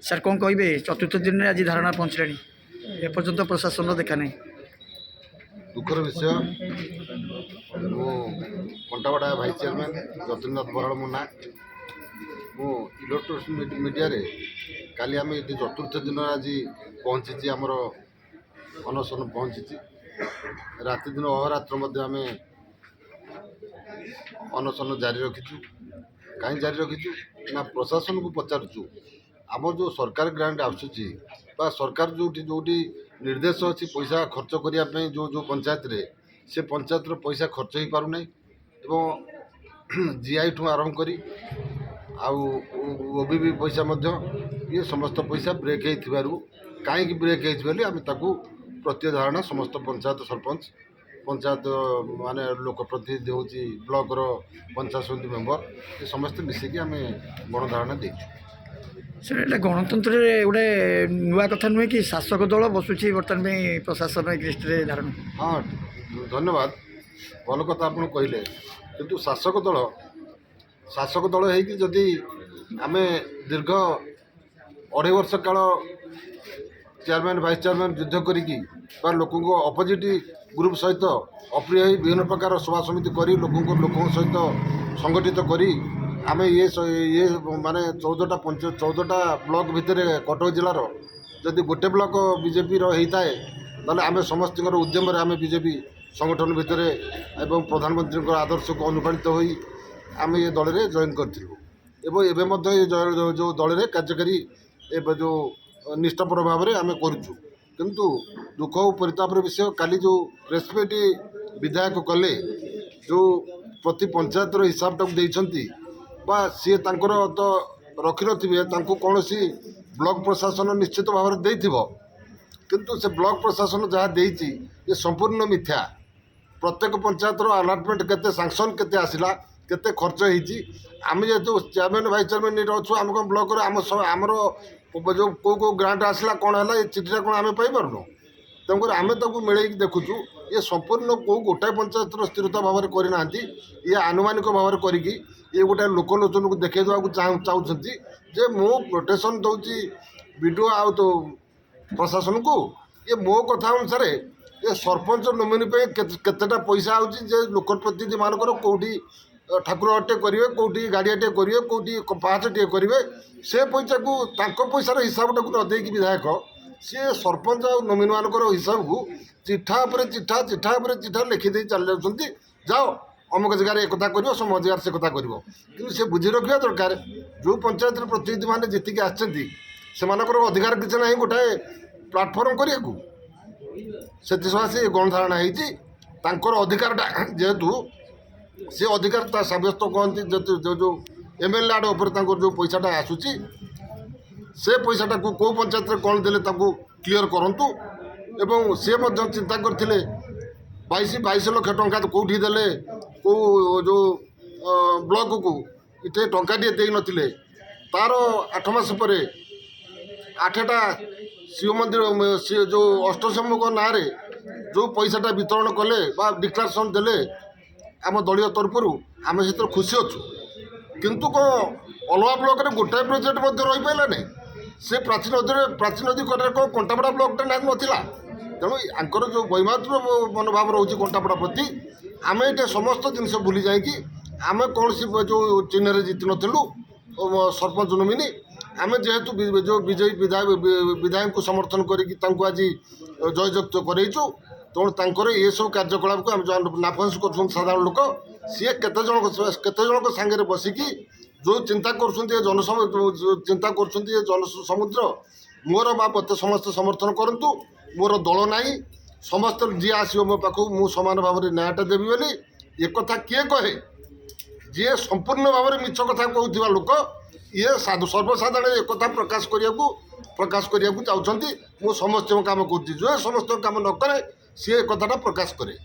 Sir କ'ଣ କହିବେ ଚତୁର୍ଥ ଦିନରେ ଆଜି ଧାରଣା ପହଞ୍ଚିଲାଣି ଏପର୍ଯ୍ୟନ୍ତ ପ୍ରଶାସନର ଦେଖା ନାହିଁ। ଦୁଃଖର ବିଷୟ। ମୁଁ କଣ୍ଟାବାଡ଼ା ଭାଇସ୍ ଚେୟାରମ୍ୟାନ୍ ଯତୀନ୍ଦ୍ରନାଥ ବରାଳ ମୋ ନାଁ। ମୁଁ ଇଲେକ୍ଟ୍ରୋନିକ୍ସ ମିଡ଼ିଆରେ କାଲି ଆମେ ଏଠି ଚତୁର୍ଥ ଦିନ ଆଜି ପହଞ୍ଚିଛି, ଆମର ଅନଶନ ପହଞ୍ଚିଛି। ରାତି ଦିନ ଅହରାତ୍ର ମଧ୍ୟ ଆମେ ଅନଶନ ଜାରି ରଖିଛୁ। କାହିଁ ଜାରି ରଖିଛୁ ନା ପ୍ରଶାସନକୁ ପଚାରୁଛୁ, ଆମର ଯେଉଁ ସରକାର ଗ୍ରାଣ୍ଟ ଆସୁଛି ବା ସରକାର ଯେଉଁଠି ନିର୍ଦ୍ଦେଶ ଅଛି ପଇସା ଖର୍ଚ୍ଚ କରିବା ପାଇଁ ଯେଉଁ ପଞ୍ଚାୟତରେ, ସେ ପଞ୍ଚାୟତର ପଇସା ଖର୍ଚ୍ଚ ହୋଇପାରୁନାହିଁ ଏବଂ ଜିଆଇଠୁ ଆରମ୍ଭ କରି ଆଉ ଓବିବି ପଇସା ମଧ୍ୟ ଇଏ ସମସ୍ତ ପଇସା ବ୍ରେକ୍ ହେଇଥିବାରୁ, କାହିଁକି ବ୍ରେକ୍ ହେଇଛି ବୋଲି ଆମେ ତାକୁ ପ୍ରତ୍ୟୟ ଧାରଣା ସମସ୍ତ ପଞ୍ଚାୟତ ସରପଞ୍ଚ, ପଞ୍ଚାୟତ ମାନେ ଲୋକପ୍ରତିନିଧି ହେଉଛି ବ୍ଲକର ପଞ୍ଚାୟତ ସମିତି ମେମ୍ବର, ଏ ସମସ୍ତେ ମିଶିକି ଆମେ ଗଣଧାରଣା ଦେଇଛୁ। ସାର୍ ଏଇଟା ଗଣତନ୍ତ୍ରରେ ଗୋଟେ ନୂଆ କଥା ନୁହେଁ କି ଶାସକ ଦଳ ବସୁଛି ବର୍ତ୍ତମାନ ପାଇଁ ପ୍ରଶାସନ ଦୃଷ୍ଟିରେ ଧାରଣା। ହଁ, ଧନ୍ୟବାଦ, ଭଲ କଥା ଆପଣ କହିଲେ। କିନ୍ତୁ ଶାସକ ଦଳ ହେଇକି ଯଦି ଆମେ ଦୀର୍ଘ 2.5 ବର୍ଷ କାଳ ଚେୟାରମ୍ୟାନ୍ ଭାଇସ୍ ଚେୟାରମ୍ୟାନ୍ ଯୁଦ୍ଧ କରିକି ବା ଲୋକଙ୍କ ଅପୋଜିଟ୍ ଗ୍ରୁପ୍ ସହିତ ଅପ୍ରିୟ ହୋଇ ବିଭିନ୍ନ ପ୍ରକାର ସଭା ସମିତି କରି ଲୋକଙ୍କ ସହିତ ସଂଗଠିତ କରି ଆମେ ଇଏ ମାନେ 14ଟା ବ୍ଲକ ଭିତରେ କଟକ ଜିଲ୍ଲାର ଯଦି ଗୋଟେ ବ୍ଲକ ବିଜେପିର ହେଇଥାଏ, ତାହେଲେ ଆମେ ସମସ୍ତଙ୍କର ଉଦ୍ୟମରେ ଆମେ ବିଜେପି ସଂଗଠନ ଭିତରେ ଏବଂ ପ୍ରଧାନମନ୍ତ୍ରୀଙ୍କ ଆଦର୍ଶକୁ ଅନୁପ୍ରାଣିତ ହୋଇ ଆମେ ଏ ଦଳରେ ଜଏନ୍ କରିଥିଲୁ ଏବଂ ଏବେ ମଧ୍ୟ ଏ ଯେଉଁ ଦଳରେ କାର୍ଯ୍ୟକାରୀ ଏବେ ଯେଉଁ ନିଷ୍ଠାପର ଭାବରେ ଆମେ କରୁଛୁ। କିନ୍ତୁ ଦୁଃଖ ଓ ପରିତାପର ବିଷୟ, କାଲି ଯେଉଁ ପ୍ରେସ୍ ମିଟ୍ ବିଧାୟକ କଲେ, ଯେଉଁ ପ୍ରତି ପଞ୍ଚାୟତର ହିସାବଟାକୁ ଦେଇଛନ୍ତି ବା ସିଏ ତାଙ୍କର ତ ରଖିନଥିବେ, ତାଙ୍କୁ କୌଣସି ବ୍ଲକ ପ୍ରଶାସନ ନିଶ୍ଚିତ ଭାବରେ ଦେଇଥିବ, କିନ୍ତୁ ସେ ବ୍ଲକ ପ୍ରଶାସନ ଯାହା ଦେଇଛି ଏ ସମ୍ପୂର୍ଣ୍ଣ ମିଥ୍ୟା। ପ୍ରତ୍ୟେକ ପଞ୍ଚାୟତର ଆଲଟମେଣ୍ଟ କେତେ, ସାଙ୍କସନ୍ କେତେ ଆସିଲା, କେତେ ଖର୍ଚ୍ଚ ହେଇଛି, ଆମେ ଯେହେତୁ ଚେୟାରମ୍ୟାନ୍ ଭାଇସ୍ ଚେୟାରମ୍ୟାନ୍ ଏଇଟା ଅଛୁ, ଆମେ କ'ଣ ବ୍ଲକରେ ଆମର ଯେଉଁ କେଉଁ ଗ୍ରାଣ୍ଟ ଆସିଲା କ'ଣ ହେଲା ଏ ଚିଠିଟା କ'ଣ ଆମେ ପାଇପାରୁନୁ? ତେଣୁକରି ଆମେ ତାକୁ ମିଳେଇକି ଦେଖୁଛୁ। ଏ ସମ୍ପୂର୍ଣ୍ଣ କେଉଁ ଗୋଟାଏ ପଞ୍ଚାୟତର ସ୍ଥିରତା ଭାବରେ କରିନାହାନ୍ତି, ଇଏ ଆନୁମାନିକ ଭାବରେ କରିକି ଇଏ ଗୋଟାଏ ଲୋକଲୋଚନକୁ ଦେଖାଇ ଦେବାକୁ ଚାହୁଁଛନ୍ତି ଯେ ମୁଁ ପ୍ରୋଟେକ୍ସନ୍ ଦେଉଛି ବିଡ଼ିଓ ଆଉ ତ ପ୍ରଶାସନକୁ। ଇଏ ମୋ କଥା ଅନୁସାରେ ଏ ସରପଞ୍ଚ ନୋମିନି ପାଇଁ କେତେଟା ପଇସା ହେଉଛି ଯେ ଲୋକପ୍ରତିନିଧିମାନଙ୍କର କେଉଁଠି ଠାକୁର ଅଟେ କରିବେ, କେଉଁଠି ଗାଡ଼ିଆଟିଏ କରିବେ, କେଉଁଠି ପାହାଚଟିଏ କରିବେ, ସେ ପଇସାକୁ ତାଙ୍କ ପଇସାର ହିସାବଟାକୁ ନ ଦେଇକି ବିଧାୟକ ସିଏ ସରପଞ୍ଚ ଆଉ ନୋମିନିମାନଙ୍କର ହିସାବକୁ ଚିଠା ଉପରେ ଚିଠା ଲେଖିଦେଇ ଚାଲି ଯାଉଛନ୍ତି। ଯାଅ ଅମୁକ ଜାଗାରେ ଏକଥା କରିବ, ସମୁକ ଜାଗାରେ ସେ କଥା କରିବ। କିନ୍ତୁ ସେ ବୁଝି ରଖିବା ଦରକାର, ଯେଉଁ ପଞ୍ଚାୟତର ପ୍ରତିନିଧିମାନେ ଜିତିକି ଆସିଛନ୍ତି ସେମାନଙ୍କର ଅଧିକାର କିଛି ନାହିଁ ଗୋଟାଏ ପ୍ଲାଟଫର୍ମ କରିବାକୁ। ସେଥିସକାଶେ ଏ ଗଣଧାରଣା ହେଇଛି। ତାଙ୍କର ଅଧିକାରଟା ଯେହେତୁ ସେ ଅଧିକାର ତା ସାବ୍ୟସ୍ତ କହନ୍ତି, ଯେଉଁ MLA ଉପରେ ତାଙ୍କର ଯେଉଁ ପଇସାଟା ଆସୁଛି ସେ ପଇସାଟାକୁ କେଉଁ ପଞ୍ଚାୟତରେ କ'ଣ ଦେଲେ ତାକୁ କ୍ଲିଅର କରନ୍ତୁ। ଏବଂ ସେ ମଧ୍ୟ ଚିନ୍ତା କରିଥିଲେ 22 ଲକ୍ଷ ଟଙ୍କା କେଉଁଠି ଦେଲେ, କେଉଁ ଯେଉଁ ବ୍ଲକକୁ ଏତେ ଟଙ୍କାଟିଏ ଦେଇନଥିଲେ, ତା'ର 8 ମାସ ପରେ 8ଟା ଶିବ ମନ୍ଦିର ଯେଉଁ ଅଷ୍ଟଶମ୍ଭୁଙ୍କ ନାଁରେ ଯେଉଁ ପଇସାଟା ବିତରଣ କଲେ ବା ଡିକ୍ଲାରେସନ୍ ଦେଲେ ଆମ ଦଳୀୟ ତରଫରୁ, ଆମେ ସେଥିରେ ଖୁସି ଅଛୁ। କିନ୍ତୁ କ'ଣ ଅଲଗା ବ୍ଲକରେ ଗୋଟାଏ ପ୍ରୋଜେକ୍ଟ ମଧ୍ୟ ରହିପାରିଲା ନାହିଁ? ସେ ପ୍ରାଚୀ ନଦୀ କଡ଼ରେ କ'ଣ କଣ୍ଟାପଡ଼ା ବ୍ଲକଟା ନଥିଲା? ତେଣୁ ଆଙ୍କର ଯେଉଁ ବୈମାତୃ ମନୋଭାବ ରହୁଛି କଣ୍ଟାପଡ଼ା ପ୍ରତି, ଆମେ ଏଇଟା ସମସ୍ତ ଜିନିଷ ଭୁଲି ଯାଇକି ଆମେ କୌଣସି ଯେଉଁ ଚିହ୍ନରେ ଜିତି ନଥିଲୁ ସରପଞ୍ଚ ନୋମିନି, ଆମେ ଯେହେତୁ ଯେଉଁ ବିଜୟୀ ବିଧାୟକଙ୍କୁ ସମର୍ଥନ କରିକି ତାଙ୍କୁ ଆଜି ଜୟଯୁକ୍ତ କରେଇଛୁ। ତେଣୁ ତାଙ୍କର ଏସବୁ କାର୍ଯ୍ୟକଳାପକୁ ଆମେ ନାପସନ୍ଦ କରୁଛନ୍ତି ସାଧାରଣ ଲୋକ। ସିଏ କେତେ ଜଣଙ୍କ ସାଙ୍ଗରେ ବସିକି ଯେଉଁ ଚିନ୍ତା କରୁଛନ୍ତି ଚିନ୍ତା କରୁଛନ୍ତି ଏ ଜନସମୁଦ୍ର, ମୋର ବା ମୋତେ ସମସ୍ତେ ସମର୍ଥନ କରନ୍ତୁ, ମୋର ଦଳ ନାହିଁ, ସମସ୍ତେ ଯିଏ ଆସିବ ମୋ ପାଖକୁ ମୁଁ ସମାନ ଭାବରେ ନ୍ୟାୟଟା ଦେବି ବୋଲି ଏକଥା କିଏ କହେ? ଯିଏ ସମ୍ପୂର୍ଣ୍ଣ ଭାବରେ ମିଛ କଥା କହୁଥିବା ଲୋକ, ଇଏ ସର୍ବସାଧାରଣ ଏକଥା ପ୍ରକାଶ କରିବାକୁ ଚାହୁଁଛନ୍ତି। ମୁଁ ସମସ୍ତଙ୍କ କାମ କରୁଛି, ଯେ ସମସ୍ତଙ୍କ କାମ ନ କରେ ସିଏ ଏ କଥାଟା ପ୍ରକାଶ କରେ।